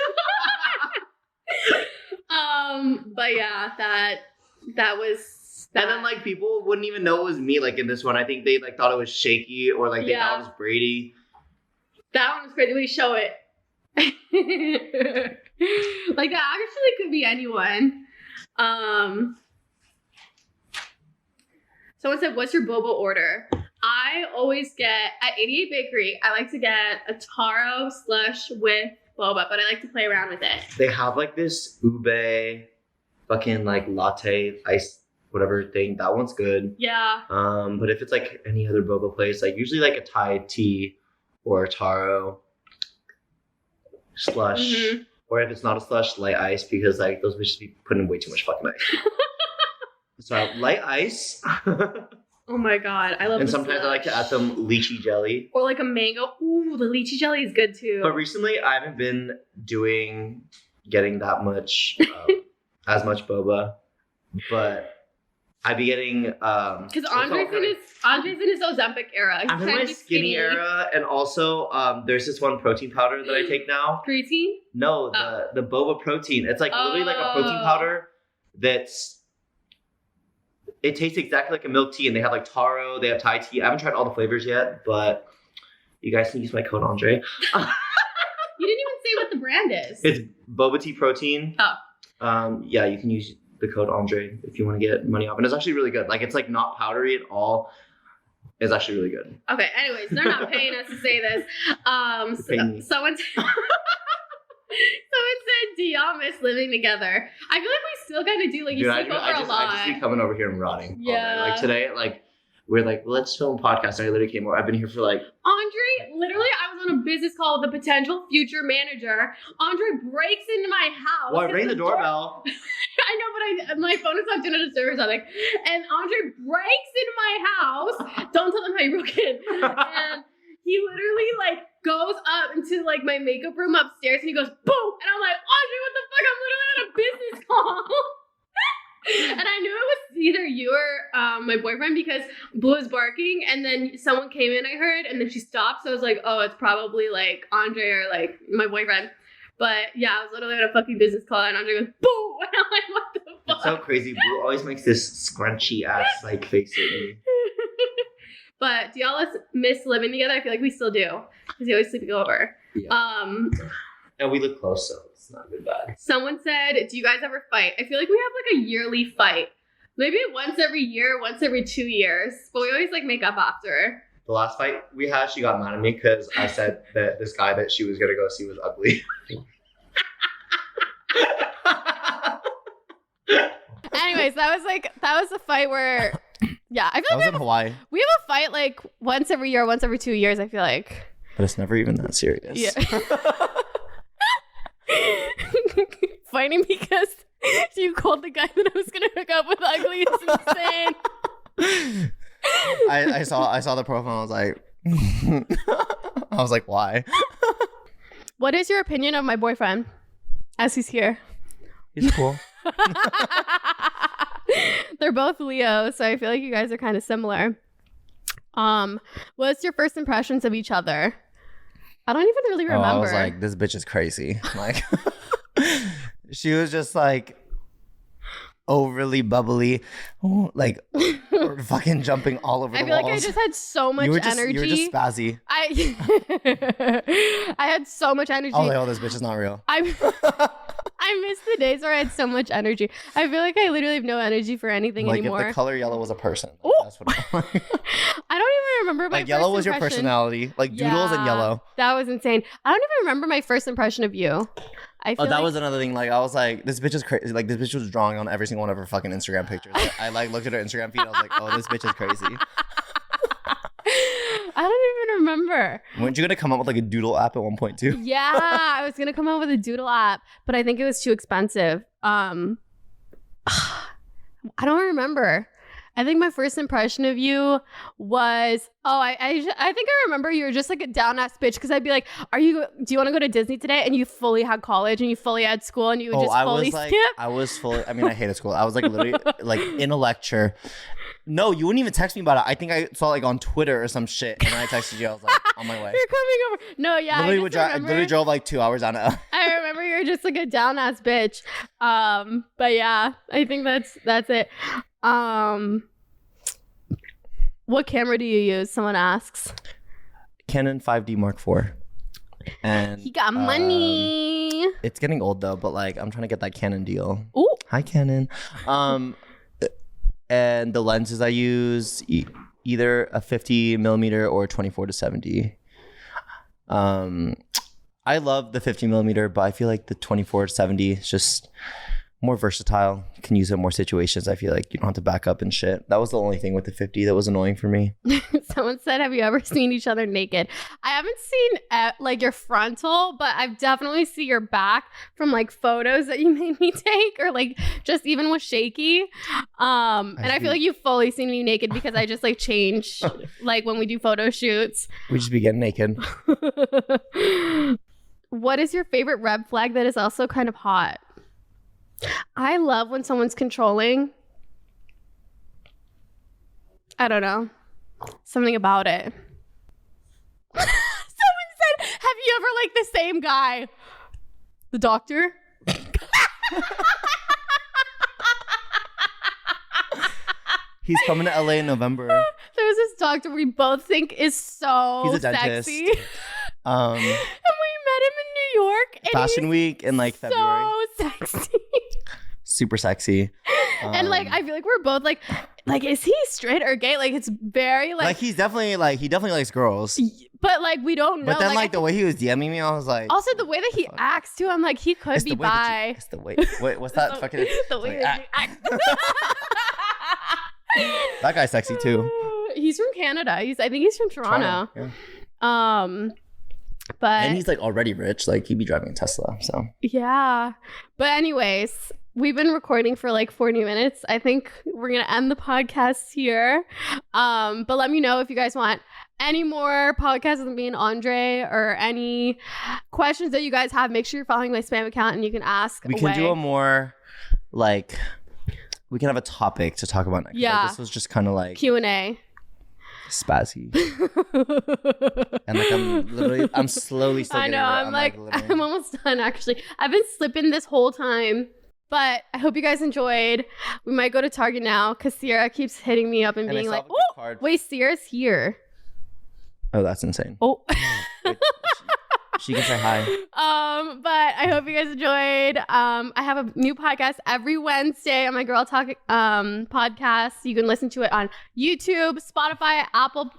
But yeah, that was that. And then like people wouldn't even know it was me. Like in this one, I think they like thought it was Shaky or like they thought it was Brady. That one was crazy. We show it. Like that actually could be anyone. Someone said, "What's your boba order?" I always get at 88 Bakery. I like to get a taro slush with boba, but I like to play around with it. They have like this ube fucking like latte ice whatever thing. That one's good. Yeah. But if it's like any other boba place, like usually like a Thai tea or a taro slush, or if it's not a slush, light ice, because like those bitches be putting way too much fucking ice. So light ice. Oh my God, I love. And the sometimes I like to add some lychee jelly. or like a mango. Ooh, the lychee jelly is good too. But recently, I haven't been getting that much, as much boba. But I'd be getting because Andre's in his Ozempic era. He's I'm in trying my to be skinny era, and also there's this one protein powder that I take now. Creatine? No, the boba protein. It's like literally like a protein powder it tastes exactly like a milk tea, and they have like taro, they have Thai tea. I haven't tried all the flavors yet, but you guys can use my code Andre. You didn't even say what the brand is. It's boba tea protein. Oh. Yeah, you can use the code Andre if you want to get money off, and it's actually really good. Like it's like not powdery at all. It's actually really good. Okay. Anyways, they're not paying us to say this. Someone said, "Do y'all miss living together?" I feel like we still kind of do. Like you sleep over a lot. I just be coming over here and rotting. Yeah. All day. Like today, like we're like, let's film a podcast. And I literally came over. I've been here for like. Andre, literally, I was on a business call with the potential future manager. Andre breaks into my house. Well, I rang the doorbell. I know, but my phone is on do not disturb or something. And Andre breaks into my house. Don't tell them how you broke in. And he literally like goes up into like my makeup room upstairs and he goes boom, and I'm like, Andre, what the fuck? I'm literally on a business call. And I knew it was either you or my boyfriend because Blue was barking, and then someone came in, I heard, and then she stopped. So I was like, oh, it's probably like Andre or like my boyfriend. But yeah, I was literally on a fucking business call, and Andre goes boom, and I'm like, what the fuck? It's so crazy. Blue always makes this scrunchy ass like face at me. But do y'all miss living together? I feel like we still do because you always sleep over. Yeah. And we live close, so it's not good bad. Someone said, do you guys ever fight? I feel like we have like a yearly fight. Maybe once every year, once every 2 years. But we always like make up after. The last fight we had, she got mad at me because I said that this guy that she was going to go see was ugly. Anyways, that was a fight where, yeah, I feel That like was in Hawaii. we have a fight like once every year, once every 2 years, I feel like. But it's never even that serious. Yeah. Fighting because you called the guy that I was gonna hook up with ugly is insane. I saw the profile. I was like, why? What is your opinion of my boyfriend as he's here? He's cool. They're both Leo, so I feel like you guys are kind of similar. What's your first impressions of each other? I don't even really remember. I was like, this bitch is crazy. Like, she was just like overly bubbly, like fucking jumping all over the walls. I feel like I just had so much energy. You were just spazzy. I had so much energy. I was like, oh, this bitch is not real. I miss the days where I had so much energy. I feel like I literally have no energy for anything like anymore. If the color yellow was a person, Ooh. that's what I like. I don't even remember my like yellow first was your impression. personality, like doodles and yellow. That was insane. I don't even remember my first impression of you. I feel that was another thing. Like I was like, this bitch is crazy. Like this bitch was drawing on every single one of her fucking Instagram pictures. Like, I like looked at her Instagram feed. I was like, oh, this bitch is crazy. I don't even remember. Weren't you gonna come up with like a doodle app at one point too? Yeah, I was gonna come up with a doodle app, but I think it was too expensive. I don't remember. I think my first impression of you was, I think I remember you were just like a down ass bitch, because I'd be like, do you want to go to Disney today? And you fully had college and you fully had school and you would just fully skip. I mean, I hated school. I was like literally like in a lecture. No, you wouldn't even text me about it. I think I saw like on Twitter or some shit. And when I texted you, I was like, on my way. You're coming over. No, yeah. I literally drove like 2 hours on it. I remember you're just like a down ass bitch. But yeah, I think that's it. What camera do you use? Someone asks. Canon 5D Mark IV. And he got money. It's getting old though, but like I'm trying to get that Canon deal. Ooh. Hi Canon. And the lenses I use either a 50 millimeter or 24 to 70. I love the 50 millimeter, but I feel like the 24 to 70 is just more versatile. You can use it in more situations. I feel like you don't have to back up and shit. That was the only thing with the 50 that was annoying for me. Someone said, have you ever seen each other naked? I haven't seen like your frontal, but I've definitely seen your back from like photos that you made me take, or like just even with Shaky. And I feel like you've fully seen me naked because I just like change like when we do photo shoots. We just be getting naked. What is your favorite red flag that is also kind of hot? I love when someone's controlling. I don't know. Something about it. Someone said, have you ever liked the same guy? The doctor? He's coming to LA in November. There's this doctor we both think is so He's a dentist. sexy. And we met him in New York. And Fashion Week in like February. So sexy. Super sexy. And like I feel like we're both like is he straight or gay? Like it's very like he definitely likes girls. But like we don't know. But then like the way he was DMing me, I was like, also the way that he acts too. I'm like, he could be bi. It's the way. Wait, what's that fucking? The way that he acts. That guy's sexy too. He's from Canada. I think he's from Toronto. Yeah. But and he's like already rich. Like he'd be driving a Tesla. So yeah. But anyways, we've been recording for like 40 minutes. I think we're gonna end the podcast here. But let me know if you guys want any more podcasts with me and Andre, or any questions that you guys have. Make sure you're following my spam account and you can ask. We can do a more like, we can have a topic to talk about next. Yeah. Like, this was just kind of like Q&A. Spazzy. And like I'm slowly still I getting know. it. I'm almost done actually. I've been slipping this whole time. But I hope you guys enjoyed. We might go to Target now because Sierra keeps hitting me up and being like, oh, wait, Sierra's here. Oh, that's insane. Oh. Wait, she can say hi. But I hope you guys enjoyed. I have a new podcast every Wednesday on my Girl Talk podcast. You can listen to it on YouTube, Spotify, Apple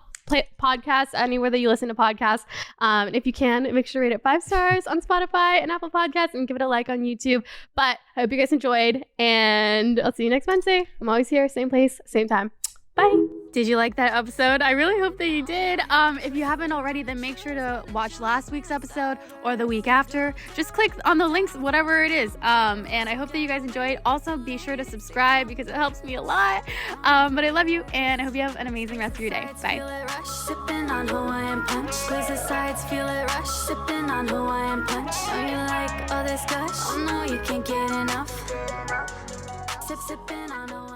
Podcasts, anywhere that you listen to podcasts. And if you can, make sure to rate it 5 stars on Spotify and Apple Podcasts, and give it a like on YouTube. But I hope you guys enjoyed, and I'll see you next Wednesday. I'm always here, same place, same time. Bye. Did you like that episode? I really hope that you did. If you haven't already, then make sure to watch last week's episode or the week after. Just click on the links, whatever it is. And I hope that you guys enjoyed. Also, be sure to subscribe because it helps me a lot. But I love you, and I hope you have an amazing rest of your day. Bye. Feel it rush, sipping on Hawaiian punch. Squeeze the sides, feel it rush, sipping on Hawaiian punch. Know you like all this gush? Oh no, you can't get enough. Sipping on Hawaiian.